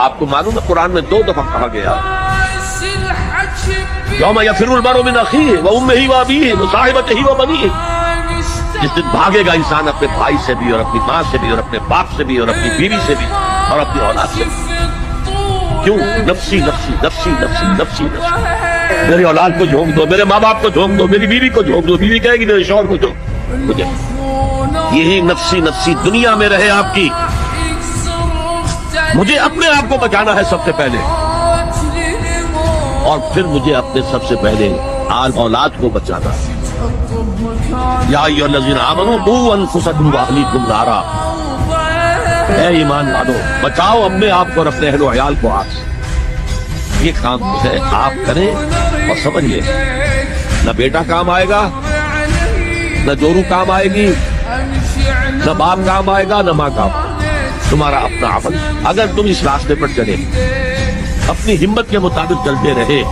آپ کو معلوم ہے قرآن میں 2 دفعہ کہا گیا یوم یفر المرء من اخیہ وامہ وابیہ وصاحبتہ وبنیہ، جس دن بھاگے گا انسان اپنے بھائی سے بھی اور اپنی ماں سے بھی اور اپنے باپ سے بھی اور اپنی بیوی سے بھی اور اپنی اولاد سے بھی۔ کیوں؟ نفسی نفسی نفسی نفسی نفسی نفسی، میری اولاد کو جھونک دو، میرے ماں باپ کو جھونک دو، میری بیوی کو جھونک دو، بیوی کہے گی میرے شوہر کو جھونک مجھے۔ یہی نفسی نفسی دنیا میں رہے آپ کی، مجھے اپنے آپ کو بچانا ہے سب سے پہلے، اور پھر مجھے اپنے سب سے پہلے آل اولاد کو بچانا ہے۔ یا ایھا الذین آمنوا قوا انفسکم واہلیکم نارا، اے ایمان والو بچاؤ اپنے آپ کو اور اپنے اہل و عیال کو آگ سے۔ یہ کام ہے آپ کریں اور سمجھ لیں، نہ بیٹا کام آئے گا، نہ جورو کام آئے گی، نہ باپ کام آئے گا، نہ ماں کام، تمہارا اپنا عمل۔ اگر تم اس راستے پر چلے، اپنی ہمت کے مطابق چلتے رہے